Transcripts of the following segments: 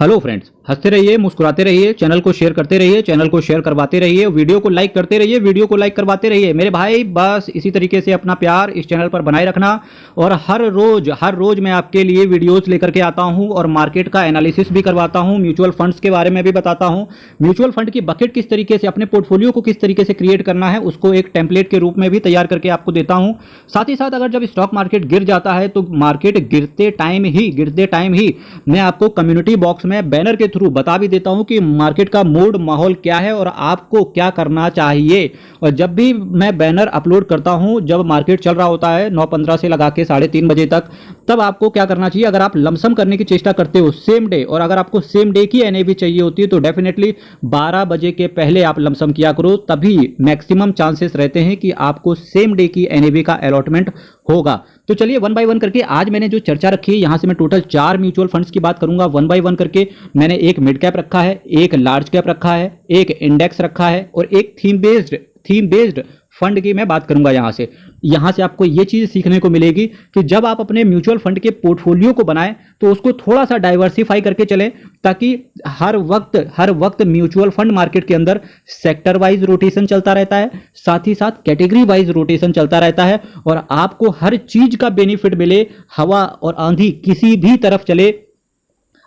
Hello friends, हंसते रहिए, मुस्कुराते रहिए, चैनल को शेयर करते रहिए, चैनल को शेयर करवाते रहिए, वीडियो को लाइक करते रहिए, वीडियो को लाइक करवाते रहिए मेरे भाई। बस इसी तरीके से अपना प्यार इस चैनल पर बनाए रखना। और हर रोज मैं आपके लिए वीडियोस लेकर के आता हूं और मार्केट का एनालिसिस भी करवाता हूं, म्यूचुअल फंड्स के बारे में भी बताता हूं। म्यूचुअल फंड की बकेट किस तरीके से, अपने पोर्टफोलियो को किस तरीके से क्रिएट करना है, उसको एक टेम्पलेट के रूप में भी तैयार करके आपको देता हूं। साथ ही साथ अगर जब स्टॉक मार्केट गिर जाता है तो मार्केट गिरते टाइम ही मैं आपको कम्युनिटी बॉक्स में बैनर के थ्रू बता भी देता हूं कि मार्केट का मूड माहौल क्या है और आपको क्या करना चाहिए। और जब भी मैं बैनर अपलोड करता हूं, जब मार्केट चल रहा होता है 9:15 से लगा के 3:30 बजे तक, तब आपको क्या करना चाहिए। अगर आप लमसम करने की चेष्टा करते हो सेम डे, और अगर आपको सेम डे की एनएवी चाहिए होती है तो डेफिनेटली 12 बजे के पहले आप लमसम किया करो, तभी मैक्सिमम चांसेस रहते हैं कि आपको सेम डे की एनएवी का अलॉटमेंट होगा। तो चलिए वन बाय वन करके आज मैंने जो चर्चा रखी है, यहां से मैं टोटल 4 म्यूचुअल फंड्स की बात करूंगा वन बाय वन करके। मैंने एक मिड कैप रखा है, एक लार्ज कैप रखा है, एक इंडेक्स रखा है और एक थीम बेस्ड फंड की मैं बात करूंगा। यहां से आपको यह चीज सीखने को मिलेगी कि जब आप अपने म्यूचुअल फंड के पोर्टफोलियो को बनाएं तो उसको थोड़ा सा डाइवर्सिफाई करके चले, ताकि हर वक्त म्यूचुअल फंड मार्केट के अंदर सेक्टर वाइज रोटेशन चलता रहता है, साथ ही साथ कैटेगरी वाइज रोटेशन चलता रहता है और आपको हर चीज का बेनिफिट मिले। हवा और आंधी किसी भी तरफ चले,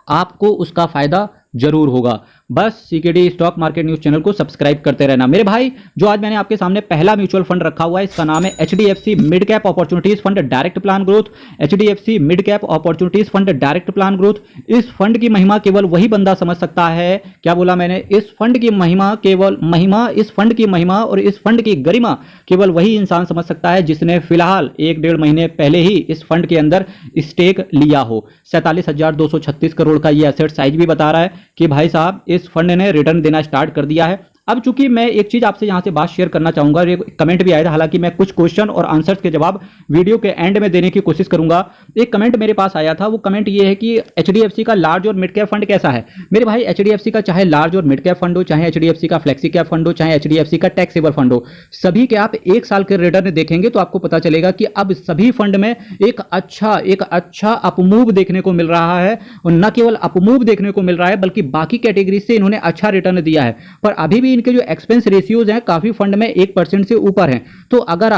आपको उसका फायदा जरूर होगा। बस CKD stock market news channel को सब्सक्राइब करते रहना मेरे भाई। जो आज मैंने आपके सामने पहला म्यूचुअल फंड रखा हुआ है, इसका नाम है HDFC mid cap opportunities fund direct plan growth. HDFC mid cap opportunities fund direct plan growth. इस फंड की महिमा केवल वही बंदा समझ सकता है। क्या बोला मैंने? इस फंड की महिमा इस फंड की महिमा और इस फंड की गरिमा केवल वही इंसान समझ सकता है जिसने फिलहाल 1-1.5 महीने पहले ही इस फंड के अंदर स्टेक लिया हो। 47,236 करोड़ का ये एसेट साइज भी बता रहा है कि भाई साहब इस फंड ने रिटर्न देना स्टार्ट कर दिया है। अब चूंकि मैं एक चीज आपसे यहां से बात शेयर करना चाहूंगा, कमेंट भी आया था, हालांकि मैं कुछ क्वेश्चन और आंसर्स के जवाब वीडियो के एंड में देने की कोशिश करूंगा। एक कमेंट मेरे पास आया था, वो कमेंट ये है कि एचडीएफसी का लार्ज और मिड कैप फंड कैसा है। मेरे भाई, एचडीएफसी का चाहे लार्ज और मिड कैप फंड हो, चाहे एचडीएफसी का फ्लेक्सी कैप फंड हो, चाहे एचडीएफसी का टैक्सेबल फंड हो, सभी के आप 1 साल के रिटर्न देखेंगे तो आपको पता चलेगा कि अब सभी फंड में एक अच्छा अपमूव देखने को मिल रहा है। और न केवल अपमूव देखने को मिल रहा है बल्कि बाकी कैटेगरी से इन्होंने अच्छा रिटर्न दिया है। पर अभी भी इनके जो एक्सपेंस रेशियोज हैं काफी फंड में 1% से ऊपर हैं। तो अगर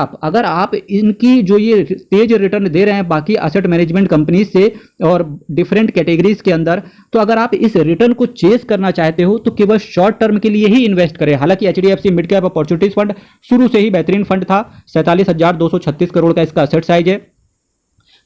आप इनकी जो ये तेज रिटर्न दे रहे हैं बाकी एसेट मैनेजमेंट कंपनी से और डिफरेंट कैटेगरीज के अंदर, तो अगर आप इस रिटर्न को चेस करना चाहते हो तो केवल शॉर्ट टर्म के लिए ही इन्वेस्ट करें। हालांकि HDFC mid cap opportunities fund शुरू से ही बेहतरीन फंड था। 47,236 करोड़ का इसका एसेट साइज है।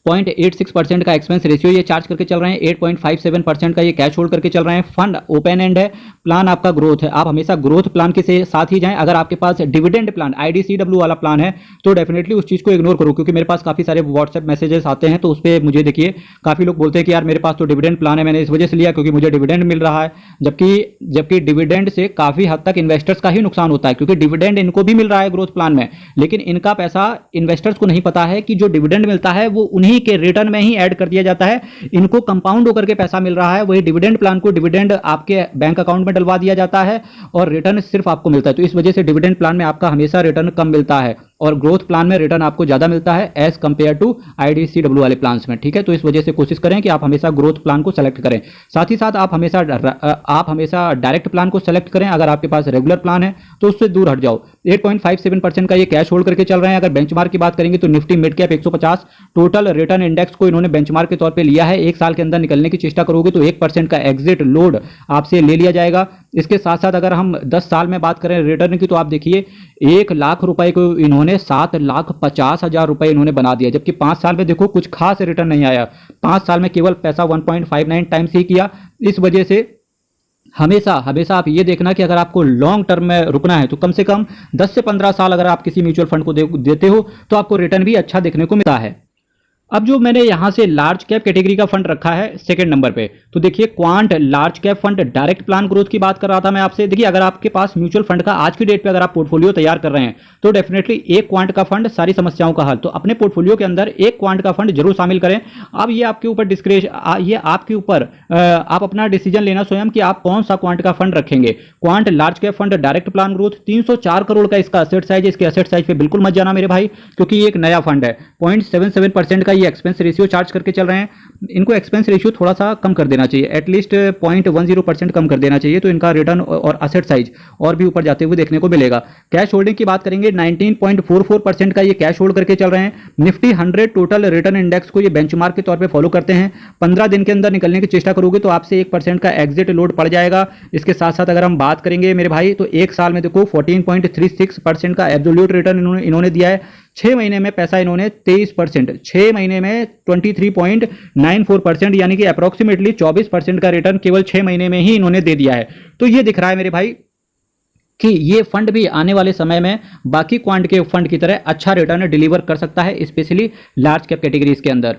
0.86% का एक्सपेंस रेशियो ये चार्ज करके चल रहे हैं। 8.57% का ये कैश होल्ड करके चल रहे हैं। फंड ओपन एंड है। प्लान आपका ग्रोथ है। आप हमेशा ग्रोथ प्लान के साथ ही जाएं। अगर आपके पास डिविडेंड प्लान IDCW वाला प्लान है तो डेफिनेटली उस चीज को इग्नोर करो, क्योंकि मेरे पास काफी सारे व्हाट्सएप मैसेजेस आते हैं तो उस पर मुझे देखिए काफी लोग बोलते हैं कि यार मेरे पास तो डिविडेंड प्लान है, मैंने इस वजह से लिया क्योंकि मुझे डिविडेंड मिल रहा है। जबकि डिविडेंड से काफी हद तक इन्वेस्टर्स का ही नुकसान होता है, क्योंकि डिविडेंड इनको भी मिल रहा है ग्रोथ प्लान में, लेकिन इनका पैसा इन्वेस्टर्स को नहीं पता है कि जो डिविडेंड मिलता है वो उन्हीं के रिटर्न में ही ऐड कर दिया जाता है। इनको कंपाउंड होकर के पैसा मिल रहा है, वही डिविडेंड प्लान को डिविडेंड आपके बैंक अकाउंट में डलवा दिया जाता है और रिटर्न सिर्फ आपको मिलता है। तो इस वजह से डिविडेंड प्लान में आपका हमेशा रिटर्न कम मिलता है और ग्रोथ प्लान में रिटर्न आपको ज्यादा मिलता है एज कंपेयर टू IDCW वाले प्लान्स में। ठीक है, तो इस वजह से कोशिश करें कि आप हमेशा ग्रोथ प्लान को सेलेक्ट करें। साथ ही साथ आप हमेशा डायरेक्ट प्लान को सेलेक्ट करें। अगर आपके पास रेगुलर प्लान है तो उससे दूर हट जाओ। 8.57% का ये कैश होल्ड करके चल रहे हैं। अगर बेंचमार्क की बात करेंगे तो Nifty mid cap 150 total return index को इन्होंने बेंचमार्क के तौर पे लिया है। 1 साल के अंदर निकलने की चेष्टा करोगे तो 1% का एग्जिट लोड आपसे ले लिया जाएगा। इसके साथ साथ अगर हम 10 साल में बात करें रिटर्न की तो आप देखिए 1 लाख रुपए को इन्होंने 7,50,000 रुपए इन्होंने बना दिया, जबकि 5 साल में देखो कुछ खास रिटर्न नहीं आया। 5 साल में केवल पैसा 1.59 टाइम्स ही किया। इस वजह से हमेशा आप ये देखना कि अगर आपको लॉन्ग टर्म में रुकना है तो कम से कम 10 से 15 साल अगर आप किसी म्यूचुअल फंड को देते हो तो आपको रिटर्न भी अच्छा देखने को मिलता है। अब जो मैंने यहां से लार्ज कैप कैटेगरी का फंड रखा है सेकंड नंबर पे, तो देखिए quant large cap fund direct plan growth की बात कर रहा था मैं आपसे। देखिए अगर आपके पास म्यूचुअल फंड का आज की डेट पे अगर आप पोर्टफोलियो तैयार कर रहे हैं तो डेफिनेटली एक क्वांट का फंड सारी समस्याओं का हल। तो अपने पोर्टफोलियो के अंदर एक क्वांट का फंड जरूर शामिल करें। अब ये आपके ऊपर आप अपना डिसीजन लेना स्वयं कि आप कौन सा क्वांट का फंड रखेंगे। Quant large cap fund direct plan growth 304 crore का इसका एसेट साइज है। इसके एसेट साइज पे बिल्कुल मत जाना मेरे भाई, क्योंकि ये एक नया फंड है। 0.77% का ये एक्सपेंस रेशियो चार्ज करके चल रहे हैं, इनको एक्सपेंस रेशियो थोड़ा सा कम कर देना चाहिए, एटलीस्ट 0.10% कम कर देना चाहिए, तो इनका रिटर्न और असेट साइज और भी ऊपर जाते हुए देखने को मिलेगा। कैश होल्डिंग की बात करेंगे, 19.44% का ये कैश होल्ड करके चल रहे हैं। निफ्टी 100 टोटल रिटर्न इंडेक्स को ये बेंचमार्क के तौर पे फॉलो करते हैं। 15 दिन के अंदर निकलने की चेष्टा करोगे तो आपसे 1% का एग्जिट लोड पड़ जाएगा। इसके साथ साथ अगर हम बात करेंगे मेरे भाई, तो एक साल में देखो 14.36% का एब्सोल्यूट रिटर्न इन्होंने दिया है। 6 महीने में पैसा इन्होंने 23%, 6 महीने में 23.94%, यानी कि अप्रोक्सीमेटली 24% का रिटर्न केवल 6 महीने में ही इन्होंने दे दिया है। तो ये दिख रहा है मेरे भाई कि ये फंड भी आने वाले समय में बाकी क्वांट के फंड की तरह अच्छा रिटर्न डिलीवर कर सकता है, स्पेशली लार्ज कैप कैटेगरीज के अंदर।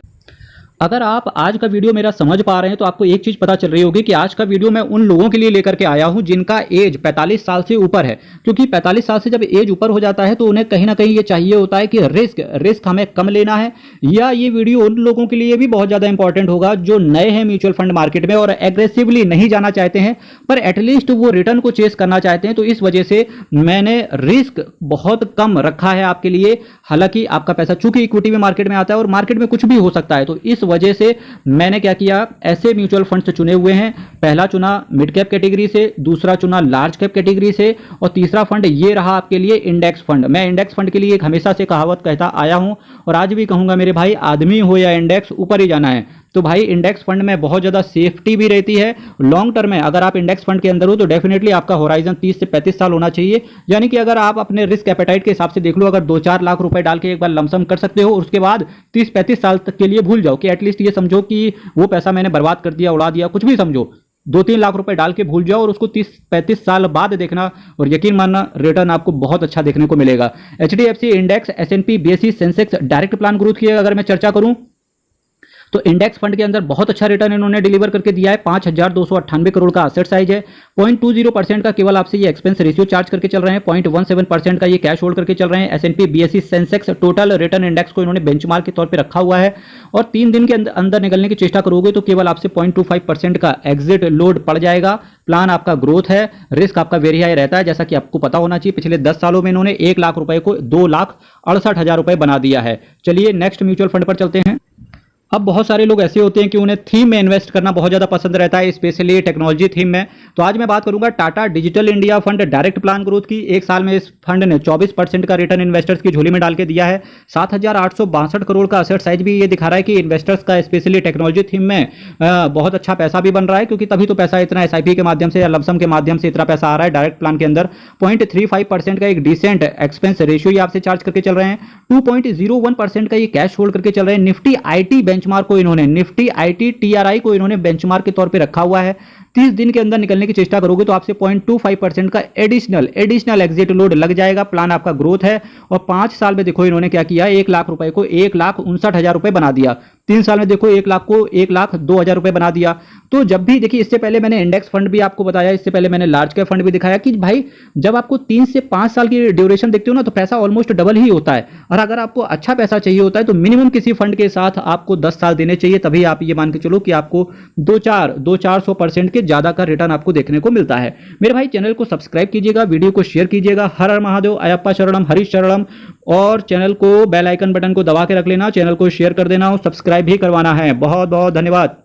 अगर आप आज का वीडियो मेरा समझ पा रहे हैं तो आपको एक चीज पता चल रही होगी कि आज का वीडियो मैं उन लोगों के लिए लेकर के आया हूं जिनका एज 45 साल से ऊपर है, क्योंकि 45 साल से जब एज ऊपर हो जाता है तो उन्हें कहीं ना कहीं ये चाहिए होता है कि रिस्क हमें कम लेना है, या ये वीडियो उन लोगों के लिए भी बहुत ज्यादा इंपॉर्टेंट होगा जो नए हैं म्यूचुअल फंड मार्केट में और एग्रेसिवली नहीं जाना चाहते हैं, पर एटलीस्ट वो रिटर्न को चेस करना चाहते हैं। तो इस वजह से मैंने रिस्क बहुत कम रखा है आपके लिए। हालांकि आपका पैसा चूंकि इक्विटी में मार्केट में आता है और मार्केट में कुछ भी हो सकता है, तो इस वजह से मैंने क्या किया, ऐसे म्यूचुअल फंड से चुने हुए हैं। पहला चुना मिड कैप कैटेगरी से, दूसरा चुना लार्ज कैप कैटेगरी से, और तीसरा फंड ये रहा आपके लिए इंडेक्स फंड। मैं इंडेक्स फंड के लिए एक हमेशा से कहावत कहता आया हूं और आज भी कहूंगा मेरे भाई, आदमी हो या इंडेक्स, ऊपर ही जाना है। तो भाई इंडेक्स फंड में बहुत ज्यादा सेफ्टी भी रहती है। लॉन्ग टर्म में अगर आप इंडेक्स फंड के अंदर हो तो डेफिनेटली आपका होराइजन 30 से 35 साल होना चाहिए। यानी कि अगर आप अपने रिस्क एपेटाइट के हिसाब से देख लो, अगर 2-4 लाख रुपए डाल के एक बार लमसम कर सकते हो, उसके बाद 30-35 साल तक के लिए भूल जाओ, कि एटलीस्ट ये समझो कि वो पैसा मैंने बर्बाद कर दिया, उड़ा दिया, कुछ भी समझो, 2-3 लाख रुपए डाल के भूल जाओ और उसको 30-35 साल बाद देखना, और यकीन मानना रिटर्न आपको बहुत अच्छा देखने को मिलेगा। HDFC index, S&P, BSE, Sensex, direct plan growth की अगर मैं चर्चा करूं तो इंडेक्स फंड के अंदर बहुत अच्छा रिटर्न इन्होंने डिलीवर करके दिया है। 5,298 करोड़ का असेट साइज है। 0.20% का केवल आपसे ये एक्सपेंस रेशियो चार्ज करके चल रहे हैं। 0.17% का ये कैश होल्ड करके चल रहे हैं। S&P, BSE, Sensex total return index को इन्होंने बेंचमार्क के तौर पे रखा हुआ है, और 3 दिन के अंदर निकलने की चेष्टा करोगे तो केवल आपसे 0.25% का एग्जिट लोड पड़ जाएगा। प्लान आपका ग्रोथ है, रिस्क आपका वेरी हाई रहता है, जैसा कि आपको पता होना चाहिए। पिछले 10 सालों में इन्होंने 1 लाख रुपए को 2,68,000 रुपए बना दिया है। चलिए नेक्स्ट म्यूचुअल फंड पर चलते हैं। अब बहुत सारे लोग ऐसे होते हैं कि उन्हें थीम में इन्वेस्ट करना बहुत ज़्यादा पसंद रहता है, स्पेशली टेक्नोलॉजी थीम में। तो आज मैं बात करूंगा Tata digital India fund direct plan growth की। एक साल में इस फंड ने 24% का रिटर्न इन्वेस्टर्स की झोली में डाल के दिया है। 7,862 करोड़ का असेट साइज भी ये दिखा रहा है कि इन्वेस्टर्स का स्पेशली टेक्नोलॉजी थीम में बहुत अच्छा पैसा भी बन रहा है, क्योंकि तभी तो पैसा इतना SIP के माध्यम से या लमसम के माध्यम से इतना पैसा आ रहा है डायरेक्ट प्लान के अंदर। 0.35% का एक डिसेंट एक्सपेंस रेशियो ये आपसे चार्ज करके चल रहे हैं। 2.01% का ये कैश होल्ड करके चल रहे हैं। निफ्टी IT बेंचमार्क को इन्होंने, निफ्टी IT TRI को इन्होंने बेंचमार्क के तौर पे रखा हुआ है। 30 दिन के अंदर निकलने की चेष्टा करोगे तो आपसे 0.25% का एडिशनल एग्जिट लोड लग जाएगा। प्लान आपका ग्रोथ है, और 5 साल में देखो इन्होंने क्या किया, 1 लाख रुपए को 1,59,000 रुपए बना दिया। 3 साल में देखो 1 लाख को 1,02,000 रुपए बना दिया। तो जब भी देखिए, इससे पहले मैंने इंडेक्स फंड भी आपको बताया, इससे पहले मैंने लार्ज कैप फंड भी दिखाया कि भाई जब आपको 3 से 5 साल की ड्यूरेशन देखते हो ना, तो पैसा ऑलमोस्ट डबल ही होता है। और अगर आपको अच्छा पैसा चाहिए होता है तो मिनिमम किसी फंड के साथ आपको 10 साल देने चाहिए, तभी आप ये मान के चलो कि आपको 200-400% के ज्यादा का रिटर्न आपको देखने को मिलता है। मेरे भाई चैनल को सब्सक्राइब कीजिएगा, वीडियो को शेयर कीजिएगा। हर हर महादेव, अयप्पा शरणम, हरीश शरणम। और चैनल को बेल आइकन बटन को दबा के रख लेना, चैनल को शेयर कर देना और सब्सक्राइब भी करवाना है। बहुत बहुत धन्यवाद।